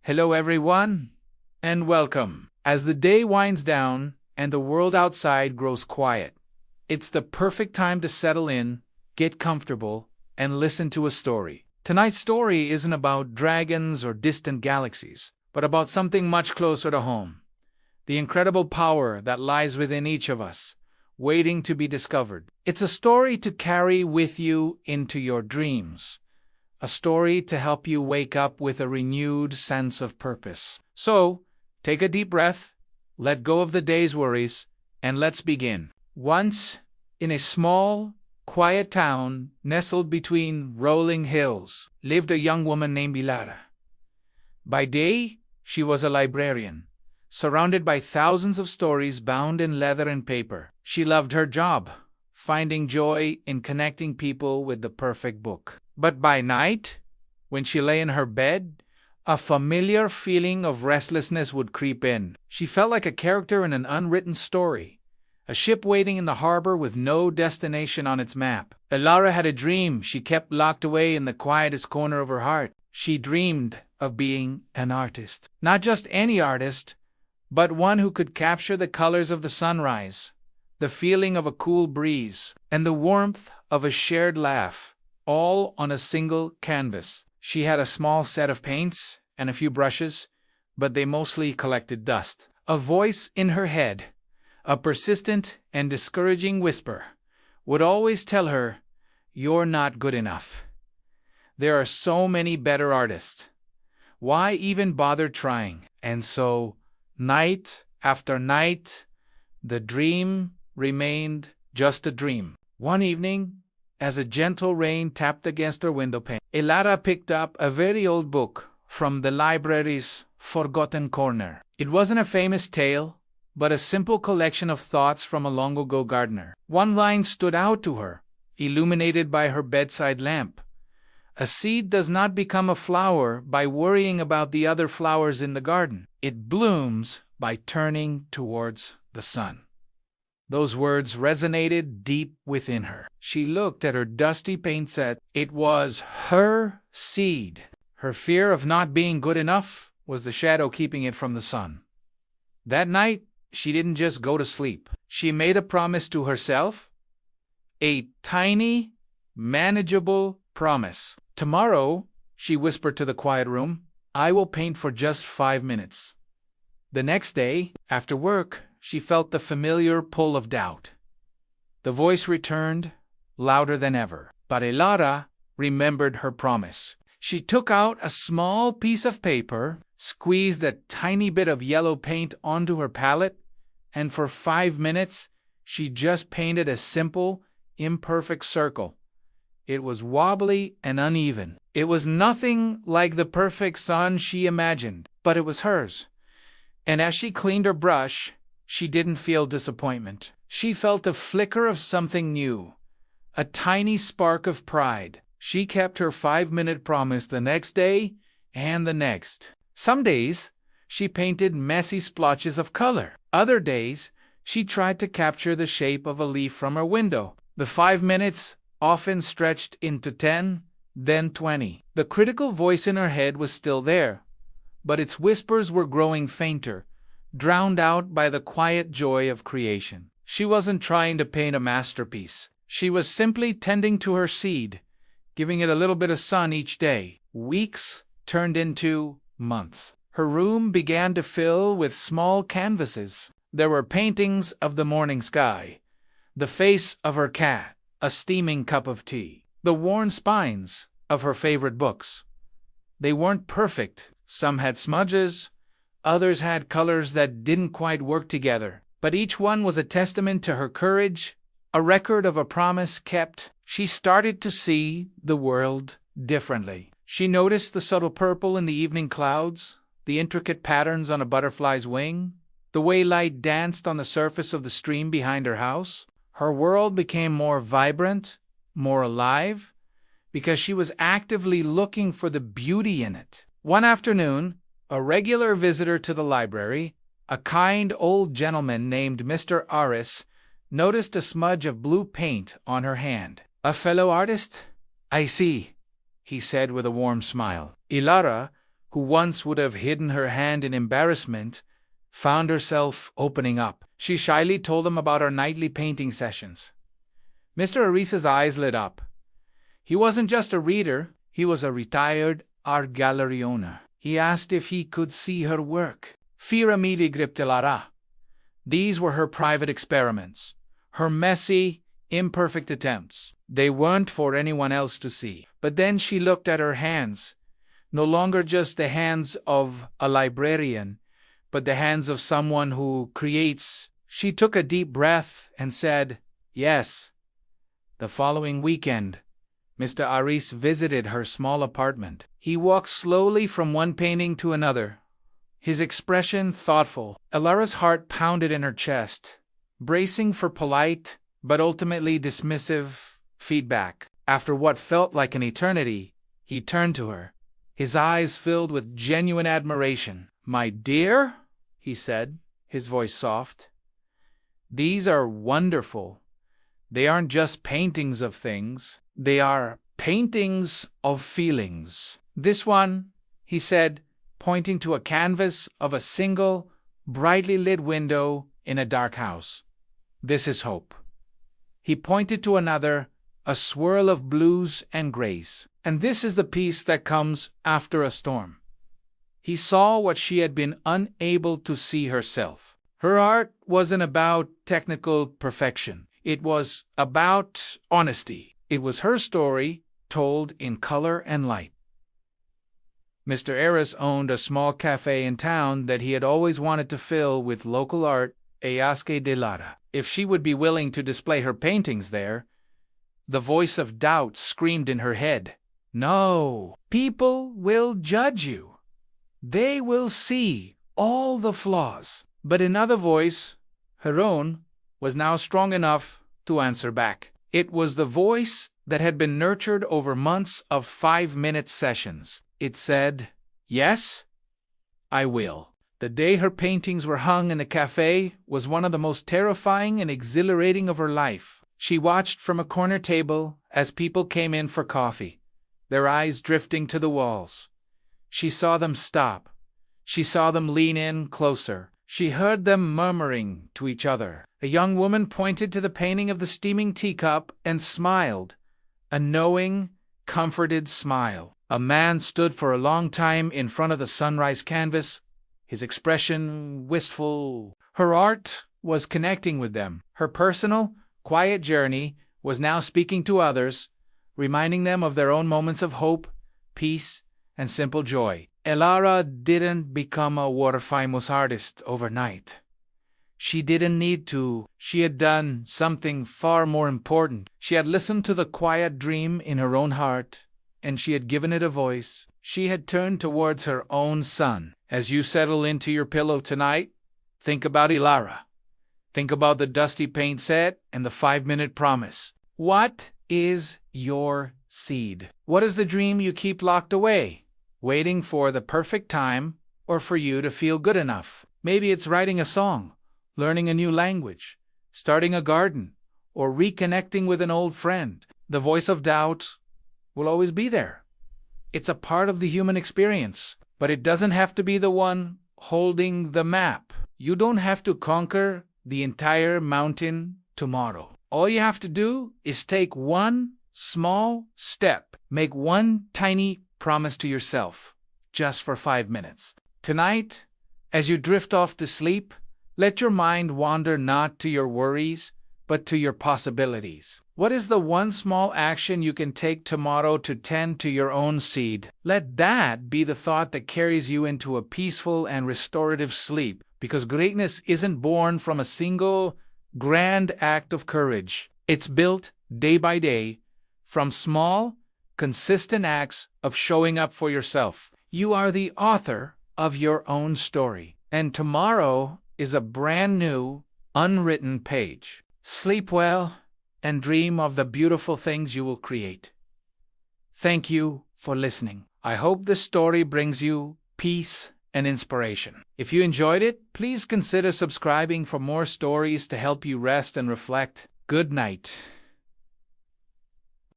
Hello everyone, and welcome. As the day winds down and the world outside grows quiet, it's the perfect time to settle in, get comfortable, and listen to a story. Tonight's story isn't about dragons or distant galaxies, but about something much closer to home. The incredible power that lies within each of us, waiting to be discovered. It's a story to carry with you into your dreams. A story to help you wake up with a renewed sense of purpose. So, take a deep breath, let go of the day's worries, and let's begin. Once, in a small, quiet town nestled between rolling hills, lived a young woman named Ilara. By day, she was a librarian, surrounded by thousands of stories bound in leather and paper. She loved her job, finding joy in connecting people with the perfect book. But by night, when she lay in her bed, a familiar feeling of restlessness would creep in. She felt like a character in an unwritten story, a ship waiting in the harbor with no destination on its map. Ilara had a dream she kept locked away in the quietest corner of her heart. She dreamed of being an artist. Not just any artist, but one who could capture the colors of the sunrise, the feeling of a cool breeze, and the warmth of a shared laugh, all on a single canvas. She had a small set of paints and a few brushes, but they mostly collected dust. A voice in her head, a persistent and discouraging whisper, would always tell her, "You're not good enough. There are so many better artists. Why even bother trying?" And so, night after night, the dream remained just a dream. One evening, as a gentle rain tapped against her windowpane, Ilara picked up a very old book from the library's forgotten corner. It wasn't a famous tale, but a simple collection of thoughts from a long-ago gardener. One line stood out to her, illuminated by her bedside lamp. "A seed does not become a flower by worrying about the other flowers in the garden. It blooms by turning towards the sun." Those words resonated deep within her. She looked at her dusty paint set. It was her seed. Her fear of not being good enough was the shadow keeping it from the sun. That night, she didn't just go to sleep. She made a promise to herself. A tiny, manageable promise. "Tomorrow," she whispered to the quiet room, "I will paint for just 5 minutes." The next day, after work, she felt the familiar pull of doubt. The voice returned, louder than ever. But Ilara remembered her promise. She took out a small piece of paper, squeezed a tiny bit of yellow paint onto her palette, and for 5 minutes, she just painted a simple, imperfect circle. It was wobbly and uneven. It was nothing like the perfect sun she imagined, but it was hers. And as she cleaned her brush, she didn't feel disappointment. She felt a flicker of something new, a tiny spark of pride. She kept her 5-minute promise the next day and the next. Some days, she painted messy splotches of color. Other days, she tried to capture the shape of a leaf from her window. The 5 minutes often stretched into 10, then 20. The critical voice in her head was still there, but its whispers were growing fainter, drowned out by the quiet joy of creation. She wasn't trying to paint a masterpiece. She was simply tending to her seed, giving it a little bit of sun each day. Weeks turned into months. Her room began to fill with small canvases. There were paintings of the morning sky, the face of her cat, a steaming cup of tea, the worn spines of her favorite books. They weren't perfect. Some had smudges, others had colors that didn't quite work together, but each one was a testament to her courage, a record of a promise kept. She started to see the world differently. She noticed the subtle purple in the evening clouds, the intricate patterns on a butterfly's wing, the way light danced on the surface of the stream behind her house. Her world became more vibrant, more alive, because she was actively looking for the beauty in it. One afternoon, a regular visitor to the library, a kind old gentleman named Mr. Aris, noticed a smudge of blue paint on her hand. "A fellow artist? I see," he said with a warm smile. Ilara, who once would have hidden her hand in embarrassment, found herself opening up. She shyly told him about her nightly painting sessions. Mr. Arisa's eyes lit up. He wasn't just a reader, he was a retired art gallery owner. He asked if he could see her work. Fear immediately gripped Elara. These were her private experiments, her messy, imperfect attempts. They weren't for anyone else to see. But then she looked at her hands, no longer just the hands of a librarian, but the hands of someone who creates. She took a deep breath and said, "Yes." The following weekend, Mr. Aris visited her small apartment. He walked slowly from one painting to another, his expression thoughtful. Elara's heart pounded in her chest, bracing for polite, but ultimately dismissive, feedback. After what felt like an eternity, he turned to her, his eyes filled with genuine admiration. "My dear," he said, his voice soft, "these are wonderful. They aren't just paintings of things, they are paintings of feelings. This one," he said, pointing to a canvas of a single, brightly lit window in a dark house. "This is hope." He pointed to another, a swirl of blues and grays. "And this is the peace that comes after a storm." He saw what she had been unable to see herself. Her art wasn't about technical perfection. It was about honesty. It was her story, told in color and light. Mr. Aris owned a small cafe in town that he had always wanted to fill with local art, Ayasque de Lara. If she would be willing to display her paintings there, the voice of doubt screamed in her head. "No, people will judge you. They will see all the flaws." But another voice, her own, was now strong enough to answer back. It was the voice that had been nurtured over months of 5-minute sessions. It said, "Yes, I will." The day her paintings were hung in the cafe was one of the most terrifying and exhilarating of her life. She watched from a corner table as people came in for coffee, their eyes drifting to the walls. She saw them stop. She saw them lean in closer. She heard them murmuring to each other. A young woman pointed to the painting of the steaming teacup and smiled, a knowing, comforted smile. A man stood for a long time in front of the sunrise canvas, his expression wistful. Her art was connecting with them. Her personal, quiet journey was now speaking to others, reminding them of their own moments of hope, peace, and simple joy. Elara didn't become a world-famous artist overnight. She didn't need to. She had done something far more important. She had listened to the quiet dream in her own heart, and she had given it a voice. She had turned towards her own son. As you settle into your pillow tonight, think about Elara. Think about the dusty paint set and the 5-minute promise. What is your seed? What is the dream you keep locked away, waiting for the perfect time or for you to feel good enough? Maybe it's writing a song, learning a new language, starting a garden, or reconnecting with an old friend. The voice of doubt will always be there. It's a part of the human experience, but it doesn't have to be the one holding the map. You don't have to conquer the entire mountain tomorrow. All you have to do is take one small step. Make one tiny promise to yourself, just for 5 minutes. Tonight, as you drift off to sleep, let your mind wander not to your worries, but to your possibilities. What is the one small action you can take tomorrow to tend to your own seed? Let that be the thought that carries you into a peaceful and restorative sleep, because greatness isn't born from a single grand act of courage. It's built day by day from small, consistent acts of showing up for yourself. You are the author of your own story, and tomorrow is a brand new, unwritten page. Sleep well and dream of the beautiful things you will create. Thank you for listening. I hope this story brings you peace and inspiration. If you enjoyed it, please consider subscribing for more stories to help you rest and reflect. Good night.